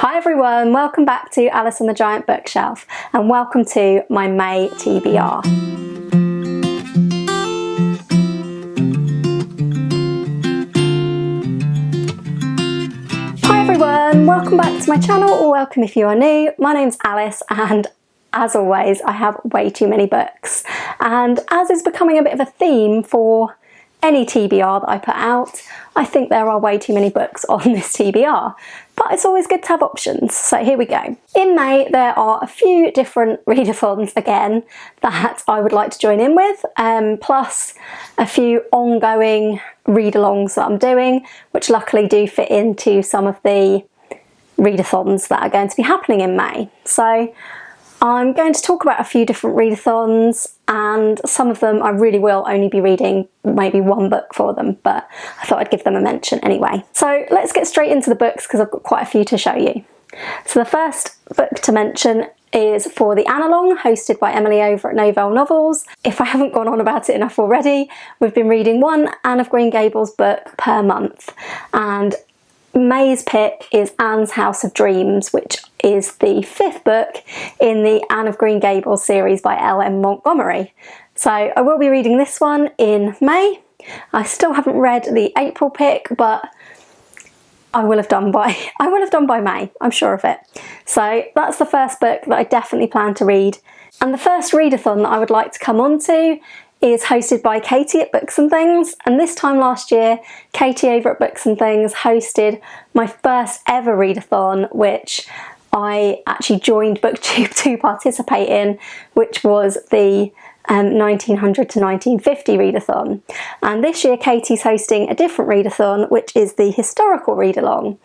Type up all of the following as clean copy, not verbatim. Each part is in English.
Hi everyone, welcome back to Alice on the Giant Bookshelf and welcome to my May TBR. Hi everyone, welcome back to my channel, or welcome if you are new. My name's Alice and as always I have way too many books, and as is becoming a bit of a theme for any TBR that I put out, I think there are way too many books on this TBR, but it's always good to have options, so here we go. In May there are a few different readathons again that I would like to join in with, plus a few ongoing readalongs that I'm doing, which luckily do fit into some of the readathons that are going to be happening in May. So I'm going to talk about a few different readathons, and some of them I really will only be reading maybe one book for them, but I thought I'd give them a mention anyway. So let's get straight into the books because I've got quite a few to show you. So the first book to mention is for the Annealong, hosted by Emily over at Novelle Novels. If I haven't gone on about it enough already, we've been reading one Anne of Green Gables book per month, and May's pick is Anne's House of Dreams, which is the fifth book in the Anne of Green Gables series by L.M. Montgomery. So I will be reading this one in May. I still haven't read the April pick, but I will have done by May, I'm sure of it. So that's the first book that I definitely plan to read. And the first readathon that I would like to come on to is hosted by Katie at Books and Things, and this time last year Katie over at Books and Things hosted my first ever readathon, which I actually joined Booktube to participate in, which was the 1900 to 1950 readathon. And this year Katie's hosting a different readathon, which is the historical readalong.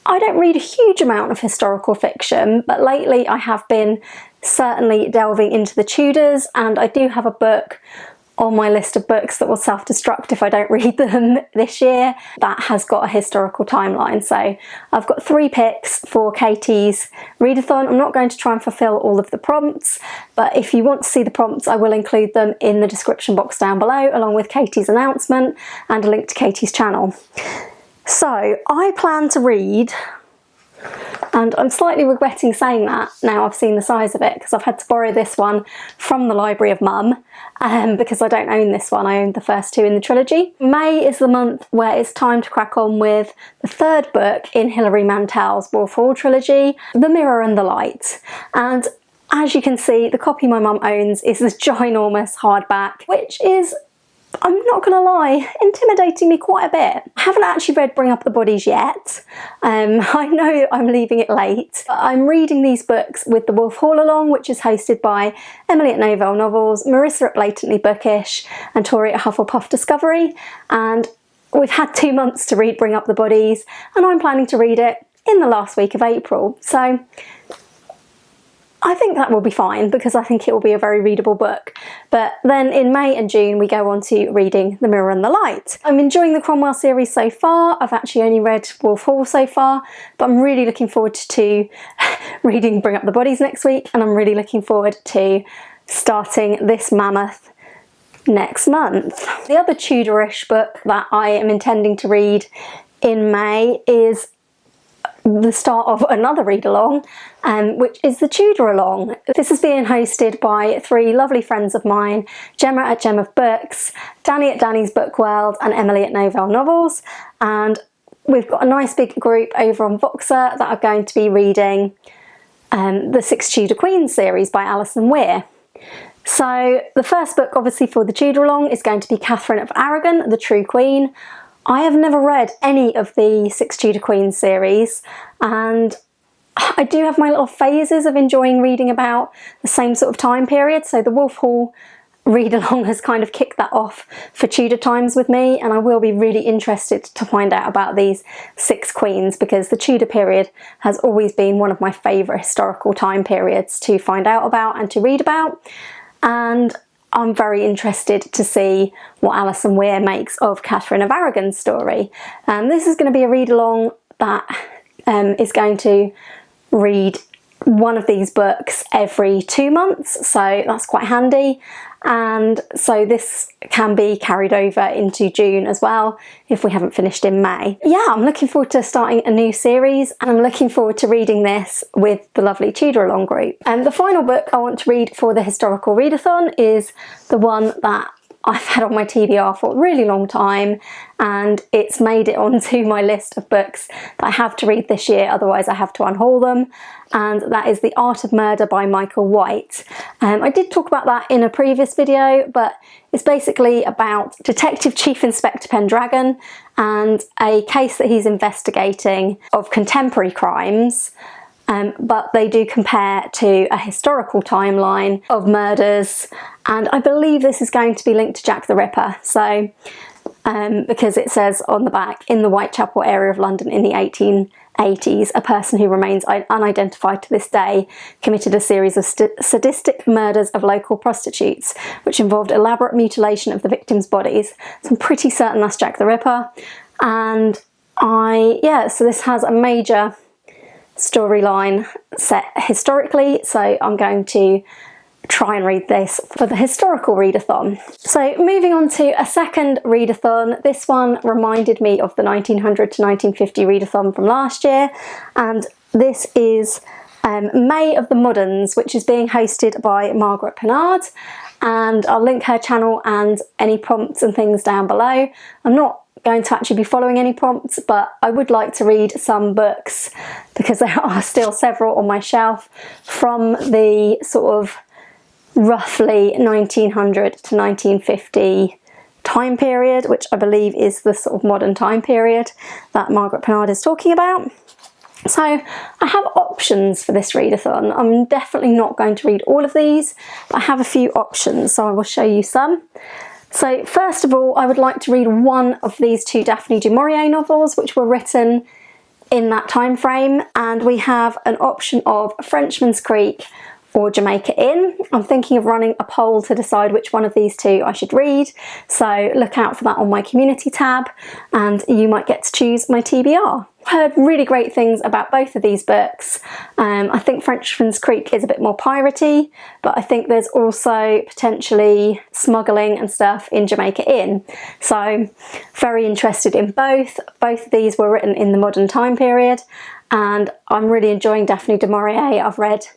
I don't read a huge amount of historical fiction, but lately I have been certainly delving into the Tudors, and I do have a book on my list of books that will self-destruct if I don't read them this year that has got a historical timeline. So I've got 3 picks for Katie's readathon. I'm not going to try and fulfill all of the prompts, but if you want to see the prompts I will include them in the description box down below, along with Katie's announcement and a link to Katie's channel. So I plan to read, and I'm slightly regretting saying that now I've seen the size of it, because I've had to borrow this one from the library of Mum, because I don't own this one. I owned the first 2 in the trilogy. May is the month where it's time to crack on with the 3rd book in Hilary Mantel's Wolf Hall trilogy, The Mirror and the Light. And as you can see, the copy my mum owns is this ginormous hardback, which is, I'm not gonna lie, intimidating me quite a bit. I haven't actually read Bring Up the Bodies yet. I know I'm leaving it late, but I'm reading these books with the Wolf Hall along, which is hosted by Emily at Novelle Novels, Marissa at Blatantly Bookish, and Tori at Hufflepuff Discovery. And we've had 2 months to read Bring Up the Bodies, and I'm planning to read it in the last week of April. So I think that will be fine, because I think it will be a very readable book. But then in May and June we go on to reading The Mirror and the Light. I'm enjoying the Cromwell series so far. I've actually only read Wolf Hall so far, but I'm really looking forward to reading Bring Up the Bodies next week, and I'm really looking forward to starting this mammoth next month. The other Tudorish book that I am intending to read in May is the start of another read-along, which is the Tudoralong. This is being hosted by 3 lovely friends of mine, Gemma at Gemma Books, Dani at Dani's Book World, and Emily at Novelle Novels. And we've got a nice big group over on Voxer that are going to be reading the Six Tudor Queens series by Alison Weir. So the first book obviously for the Tudoralong is going to be Katherine of Aragon, the True Queen. I have never read any of the Six Tudor Queens series, and I do have my little phases of enjoying reading about the same sort of time period. So the Wolf Hall read-along has kind of kicked that off for Tudor times with me, and I will be really interested to find out about these 6 queens, because the Tudor period has always been one of my favourite historical time periods to find out about and to read about. And I'm very interested to see what Alison Weir makes of Katherine of Aragon's story. And this is going to be a read-along that is going to read one of these books every 2 months, so that's quite handy. And so this can be carried over into June as well if we haven't finished in May. Yeah, I'm looking forward to starting a new series, and I'm looking forward to reading this with the lovely Tudoralong group. And the final book I want to read for the Historical Readathon is the one that I've had on my TBR for a really long time, and it's made it onto my list of books that I have to read this year, otherwise I have to unhaul them, and that is The Art of Murder by Michael White. I did talk about that in a previous video, but it's basically about Detective Chief Inspector Pendragon and a case that he's investigating of contemporary crimes. But they do compare to a historical timeline of murders, and I believe this is going to be linked to Jack the Ripper. So, because it says on the back, in the Whitechapel area of London in the 1880s, a person who remains unidentified to this day committed a series of sadistic murders of local prostitutes, which involved elaborate mutilation of the victims' bodies. So I'm pretty certain that's Jack the Ripper. And so this has a major storyline set historically, so I'm going to try and read this for the Historical Readathon. So moving on to a second readathon, this one reminded me of the 1900 to 1950 readathon from last year, and this is May of the Moderns, which is being hosted by Margaret Pennard, and I'll link her channel and any prompts and things down below. I'm not going to actually be following any prompts, but I would like to read some books because there are still several on my shelf from the sort of roughly 1900 to 1950 time period, which I believe is the sort of modern time period that Margaret Pennard is talking about. So I have options for this readathon. I'm definitely not going to read all of these, but I have a few options, so I will show you some. So first of all, I would like to read one of these two Daphne du Maurier novels, which were written in that time frame, and we have an option of Frenchman's Creek or Jamaica Inn. I'm thinking of running a poll to decide which one of these two I should read, so look out for that on my community tab, and you might get to choose my TBR. I've heard really great things about both of these books. I think Frenchman's Creek is a bit more piratey, but I think there's also potentially smuggling and stuff in Jamaica Inn. So very interested in both. Both of these were written in the modern time period, and I'm really enjoying Daphne du Maurier. I've read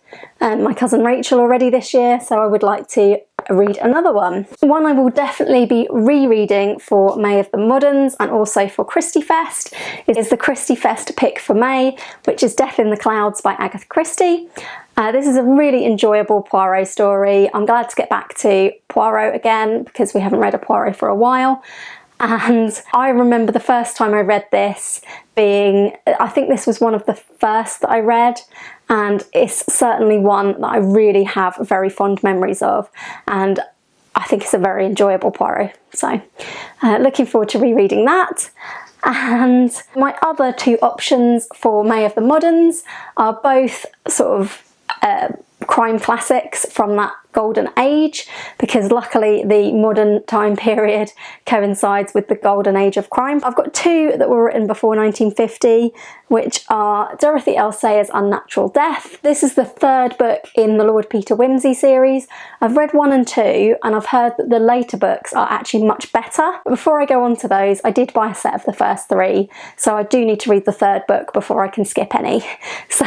My Cousin Rachel already this year, so I would like to read another one. One I will definitely be rereading for May of the Moderns and also for Christiefest is the Christiefest pick for May, which is Death in the Clouds by Agatha Christie. This is a really enjoyable Poirot story. I'm glad to get back to Poirot again because we haven't read a Poirot for a while. And I remember the first time I read this being, I think this was one of the first that I read, and it's certainly one that I really have very fond memories of, and I think it's a very enjoyable Poirot. So looking forward to rereading that. And my other two options for May of the Moderns are both sort of crime classics from that golden age, because luckily the modern time period coincides with the golden age of crime. I've got two that were written before 1950, which are Dorothy L. Sayers' Unnatural Death. This is the third book in the Lord Peter Wimsey series. I've read 1 and 2, and I've heard that the later books are actually much better. But before I go on to those, I did buy a set of the first 3, so I do need to read the third book before I can skip any. So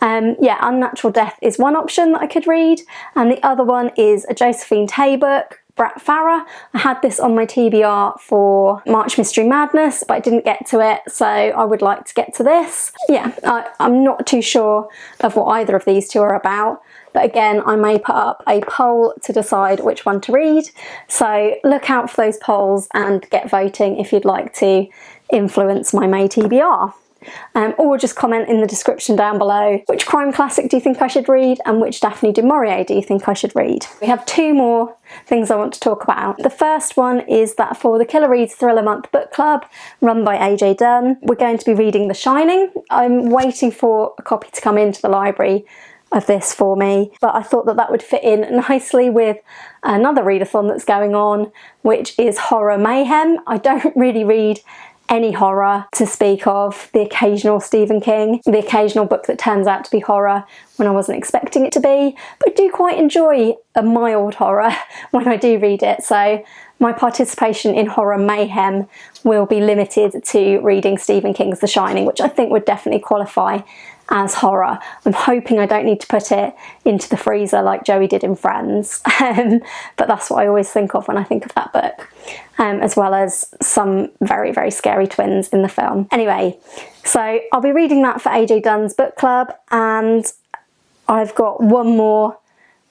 yeah, Unnatural Death is one option that I could read, and the other one is a Josephine Tay book, Brat Farah. I had this on my TBR for March Mystery Madness, but I didn't get to it, so I would like to get to this. Yeah, I'm not too sure of what either of these two are about, but again, I may put up a poll to decide which one to read, so look out for those polls and get voting if you'd like to influence my May TBR. Or just comment in the description down below which crime classic do you think I should read and which Daphne du Maurier do you think I should read. We have 2 more things I want to talk about. The first one is that for the Killer Reads Thriller Month book club run by AJ Dunn, we're going to be reading The Shining. I'm waiting for a copy to come into the library of this for me, but I thought that that would fit in nicely with another readathon that's going on, which is Horror Mayhem. I don't really read any horror to speak of, the occasional Stephen King, the occasional book that turns out to be horror when I wasn't expecting it to be, but do quite enjoy a mild horror when I do read it. So my participation in horror mayhem will be limited to reading Stephen King's The Shining, which I think would definitely qualify as horror. I'm hoping I don't need to put it into the freezer like Joey did in Friends, but that's what I always think of when I think of that book, as well as some very, very scary twins in the film. Anyway, so I'll be reading that for AJ Dunn's book club, and I've got one more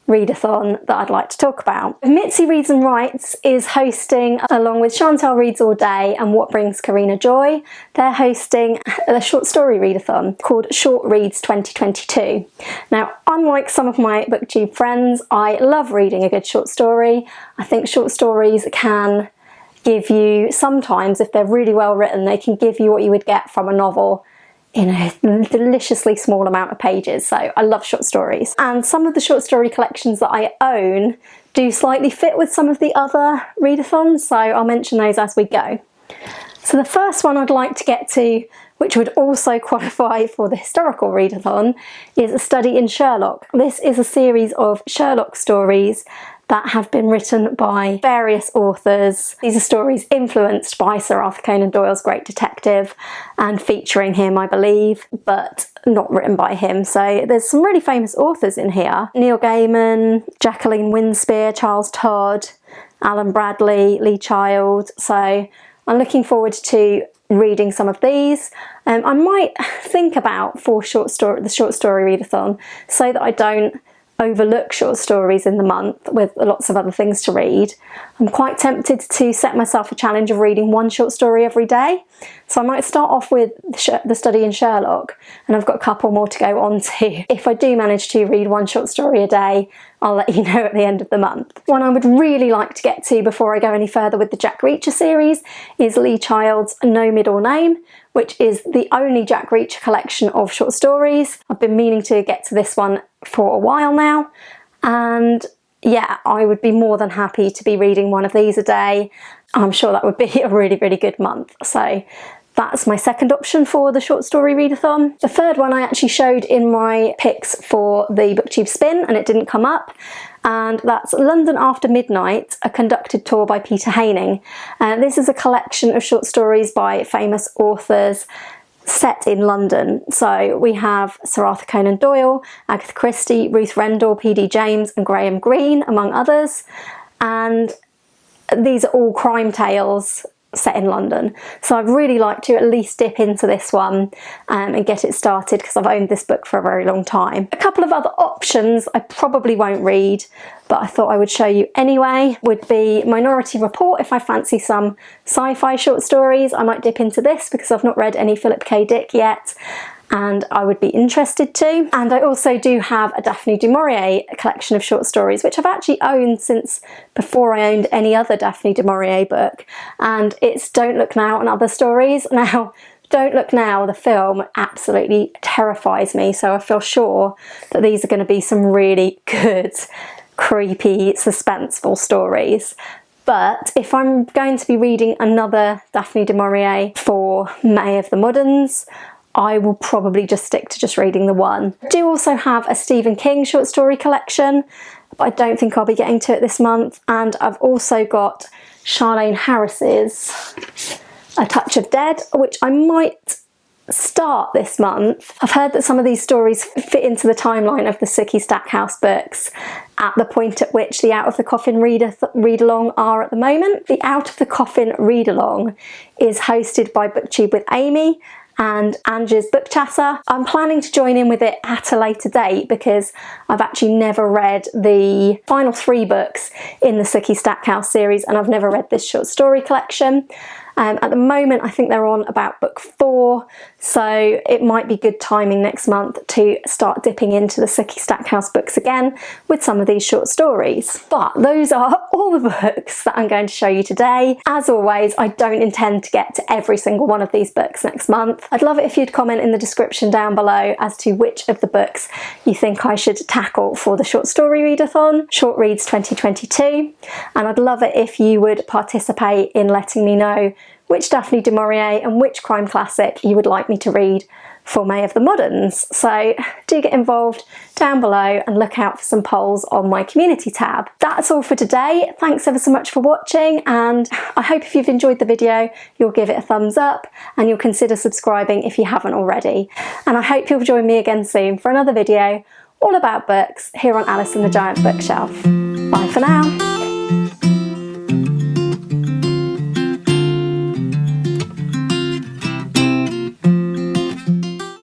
readathon that I'd like to talk about. Mitzi Reads and Writes is hosting, along with Chantal Reads All Day and What Brings Karina Joy, they're hosting a short story readathon called Short Reads 2022. Now, unlike some of my booktube friends, I love reading a good short story. I think short stories can give you, sometimes if they're really well written, they can give you what you would get from a novel in a deliciously small amount of pages. So I love short stories, and some of the short story collections that I own do slightly fit with some of the other readathons, so I'll mention those as we go. So the first one I'd like to get to, which would also qualify for the historical readathon, is A Study in Sherlock. This is a series of Sherlock stories that have been written by various authors. These are stories influenced by Sir Arthur Conan Doyle's Great Detective and featuring him, I believe, but not written by him. So there's some really famous authors in here. Neil Gaiman, Jacqueline Winspear, Charles Todd, Alan Bradley, Lee Child. So I'm looking forward to reading some of these. I might think about the short story readathon, so that I don't overlook short stories in the month with lots of other things to read. I'm quite tempted to set myself a challenge of reading one short story every day. So I might start off with The Study in Sherlock, and I've got a couple more to go on to. If I do manage to read one short story a day, I'll let you know at the end of the month. One I would really like to get to before I go any further with the Jack Reacher series is Lee Child's No Middle Name, which is the only Jack Reacher collection of short stories. I've been meaning to get to this one for a while now, and yeah, I would be more than happy to be reading one of these a day. I'm sure that would be a really, really good month. So that's my second option for the short story readathon. The third one I actually showed in my picks for the BookTube spin and it didn't come up, and that's London After Midnight, a conducted tour by Peter Haining. This is a collection of short stories by famous authors set in London. So we have Sir Arthur Conan Doyle, Agatha Christie, Ruth Rendell, P.D. James and Graham Greene, among others. And these are all crime tales set in London. So I'd really like to at least dip into this one and get it started, because I've owned this book for a very long time. A couple of other options I probably won't read, but I thought I would show you anyway, would be Minority Report. If I fancy some sci-fi short stories, I might dip into this because I've not read any Philip K. Dick yet, and I would be interested to. And I also do have a Daphne du Maurier collection of short stories, which I've actually owned since before I owned any other Daphne du Maurier book, and it's Don't Look Now and Other Stories. Now, Don't Look Now, the film, absolutely terrifies me, so I feel sure that these are going to be some really good, creepy, suspenseful stories. But if I'm going to be reading another Daphne du Maurier for May of the Moderns, I will probably just stick to just reading the one. I do also have a Stephen King short story collection, but I don't think I'll be getting to it this month. And I've also got Charlaine Harris's A Touch of Dead, which I might start this month. I've heard that some of these stories fit into the timeline of the Sookie Stackhouse books at the point at which the Out of the Coffin read-along are at the moment. The Out of the Coffin read-along is hosted by BookTube with Amy and Ange's Book Chatter. I'm planning to join in with it at a later date because I've actually never read the final 3 books in the Sookie Stackhouse series, and I've never read this short story collection. At the moment, I think they're on about book 4, so it might be good timing next month to start dipping into the Sookie Stackhouse books again with some of these short stories. But those are all the books that I'm going to show you today. As always, I don't intend to get to every single one of these books next month. I'd love it if you'd comment in the description down below as to which of the books you think I should tackle for the short story readathon, Short Reads 2022, and I'd love it if you would participate in letting me know which Daphne du Maurier and which crime classic you would like me to read for May of the Moderns. So do get involved down below and look out for some polls on my community tab. That's all for today. Thanks ever so much for watching, and I hope if you've enjoyed the video you'll give it a thumbs up and you'll consider subscribing if you haven't already. And I hope you'll join me again soon for another video all about books here on Alice and the Giant Bookshelf. Bye for now.